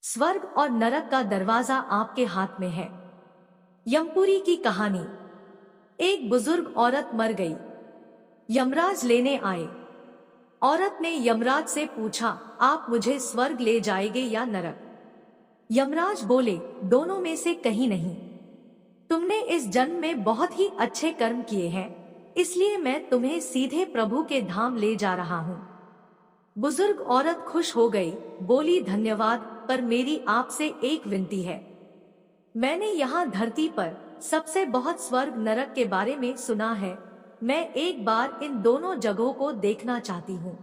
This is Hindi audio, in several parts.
स्वर्ग और नरक का दरवाजा आपके हाथ में है। यमपुरी की कहानी। एक बुजुर्ग औरत मर गई। यमराज लेने आए। औरत ने यमराज से पूछा, आप मुझे स्वर्ग ले जाएंगे या नरक? यमराज बोले, दोनों में से कहीं नहीं। तुमने इस जन्म में बहुत ही अच्छे कर्म किए हैं, इसलिए मैं तुम्हें सीधे प्रभु के धाम ले जा रहा हूँ। बुजुर्ग औरत खुश हो गई, बोली, धन्यवाद, पर मेरी आपसे एक विनती है। मैंने यहाँ धरती पर सबसे बहुत स्वर्ग नरक के बारे में सुना है। मैं एक बार इन दोनों जगहों को देखना चाहती हूँ।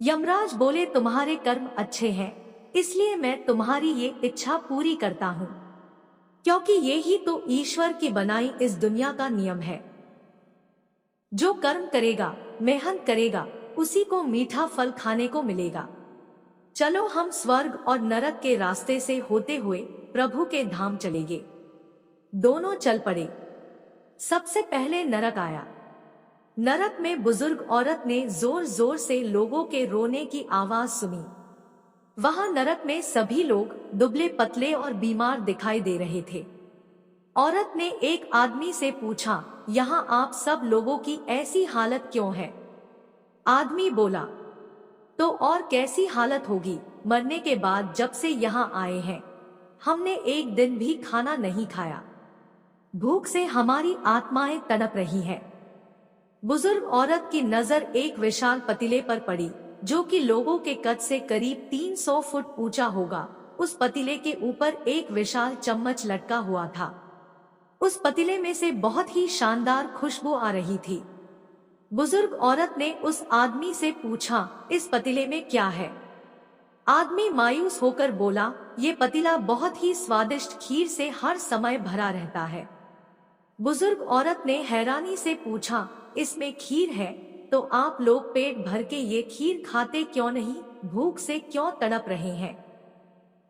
यमराज बोले, तुम्हारे कर्म अच्छे हैं, इसलिए मैं तुम्हारी ये इच्छा पूरी करता हूँ, क्योंकि ये ही तो ईश्वर की बनाई इस दुनिया का नियम है। जो कर्म करेगा, मेहनत करेगा, उसी को मीठा फल खाने को मिलेगा। चलो हम स्वर्ग और नरक के रास्ते से होते हुए प्रभु के धाम चलेंगे। दोनों चल पड़े। सबसे पहले नरक आया। नरक में बुजुर्ग औरत ने जोर जोर से लोगों के रोने की आवाज सुनी। वहां नरक में सभी लोग दुबले पतले और बीमार दिखाई दे रहे थे। औरत ने एक आदमी से पूछा, यहाँ आप सब लोगों की ऐसी हालत क्यों है? आदमी बोला, तो और कैसी हालत होगी, मरने के बाद जब से यहाँ आए हैं हमने एक दिन भी खाना नहीं खाया। भूख से हमारी आत्माएं तड़प रही हैं। बुजुर्ग औरत की नजर एक विशाल पतीले पर पड़ी, जो कि लोगों के कद से करीब 300 फुट ऊंचा होगा। उस पतीले के ऊपर एक विशाल चम्मच लटका हुआ था। उस पतीले में से बहुत ही शानदार खुशबू आ रही थी। बुजुर्ग औरत ने उस आदमी से पूछा, इस पतीले में क्या है? आदमी मायूस होकर बोला, ये पतीला बहुत ही स्वादिष्ट खीर से हर समय भरा रहता है। बुजुर्ग औरत ने हैरानी से पूछा, इसमें खीर है तो आप लोग पेट भर के ये खीर खाते क्यों नहीं? भूख से क्यों तड़प रहे हैं?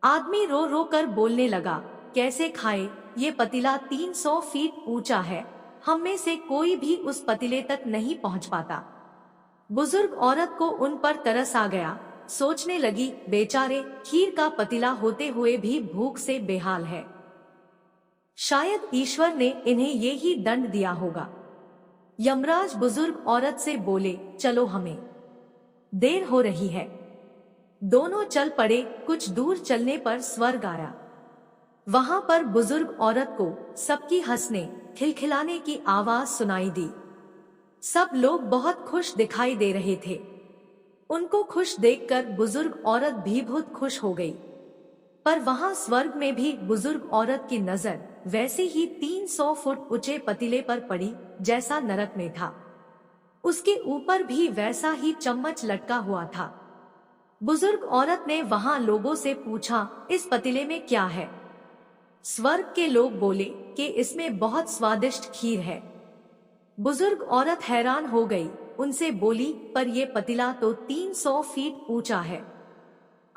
आदमी रो रो कर बोलने लगा, कैसे खाए? ये पतीला 300 फीट ऊंचा है, हम में से कोई भी उस पतीले तक नहीं पहुंच पाता। बुजुर्ग औरत को उन पर तरस आ गया। सोचने लगी, बेचारे, खीर का पतीला होते हुए भी भूख से बेहाल है। शायद ईश्वर ने इन्हें ये ही दंड दिया होगा। यमराज बुजुर्ग औरत से बोले, चलो, हमें देर हो रही है। दोनों चल पड़े। कुछ दूर चलने पर स्वर्ग आया। वहां पर बुजुर्ग औरत को सबकी हंसने खिलखिलाने की आवाज सुनाई दी। सब लोग बहुत खुश दिखाई दे रहे थे। उनको खुश देखकर बुजुर्ग औरत भी बहुत खुश हो गई। पर वहां स्वर्ग में भी बुजुर्ग औरत की नजर वैसे ही 300 फुट ऊंचे पतीले पर पड़ी जैसा नरक में था। उसके ऊपर भी वैसा ही चम्मच लटका हुआ था। बुजुर्ग औरत ने वहां लोगों से पूछा, इस पतीले में क्या है? स्वर्ग के लोग बोले कि इसमें बहुत स्वादिष्ट खीर है। बुजुर्ग औरत हैरान हो गई। उनसे बोली, पर यह पतीला तो 300 फीट ऊंचा है,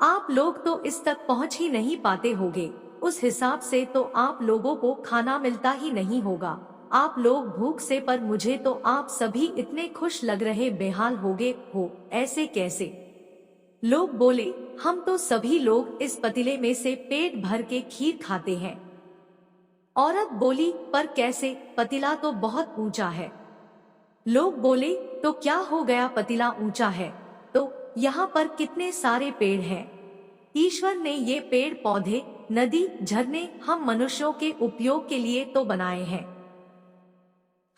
आप लोग तो इस तक पहुंच ही नहीं पाते होंगे। उस हिसाब से तो आप लोगों को खाना मिलता ही नहीं होगा। आप लोग भूख से, पर मुझे तो आप सभी इतने खुश लग रहे, बेहाल होगे हो, ऐसे कैसे? लोग बोले, हम तो सभी लोग इस पतीले में से पेट भर के खीर खाते हैं। औरत बोली, पर कैसे? पतीला तो बहुत ऊंचा है। लोग बोले, तो क्या हो गया, पतीला ऊंचा है तो यहाँ पर कितने सारे पेड़ हैं। ईश्वर ने ये पेड़ पौधे, नदी, झरने हम मनुष्यों के उपयोग के लिए तो बनाए हैं।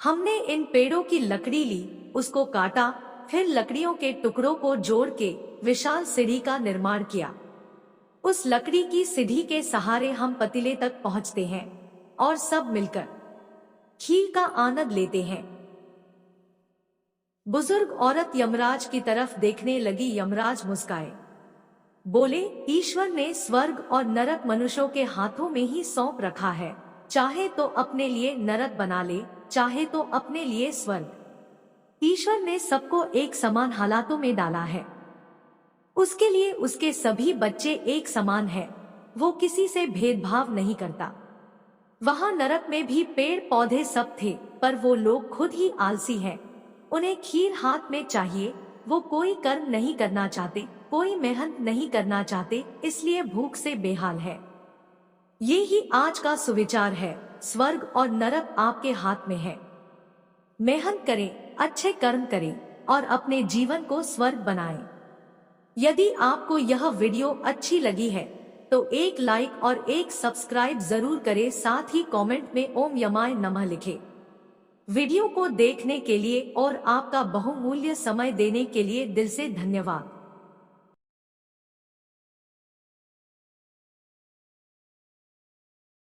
हमने इन पेड़ों की लकड़ी ली, उसको काटा, फिर लकड़ियों के टुकड़ों को जोड़ के विशाल सीढ़ी का निर्माण किया। उस लकड़ी की सीढ़ी के सहारे हम पतीले तक पहुँचते हैं और सब मिलकर खीर का आनंद लेते हैं। बुजुर्ग औरत यमराज की तरफ देखने लगी। यमराज मुस्काए, बोले, ईश्वर ने स्वर्ग और नरक मनुष्यों के हाथों में ही सौंप रखा है। चाहे तो अपने लिए नरक बना ले, चाहे तो अपने लिए स्वर्ग। ईश्वर ने सबको एक समान हालातों में डाला है। उसके लिए उसके सभी बच्चे एक समान हैं। वो किसी से भेदभाव नहीं करता। वहां नरक में भी पेड़ पौधे सब थे, पर वो लोग खुद ही आलसी हैं। उन्हें खीर हाथ में चाहिए, वो कोई कर्म नहीं करना चाहते, कोई मेहनत नहीं करना चाहते, इसलिए भूख से बेहाल है। ये ही आज का सुविचार है, स्वर्ग और नरक आपके हाथ में है। मेहनत करें, अच्छे कर्म करें और अपने जीवन को स्वर्ग बनाएं। यदि आपको यह वीडियो अच्छी लगी है तो एक लाइक और एक सब्सक्राइब जरूर करें, साथ ही कमेंट में ओम यमाय नमः लिखें। वीडियो को देखने के लिए और आपका बहुमूल्य समय देने के लिए दिल से धन्यवाद।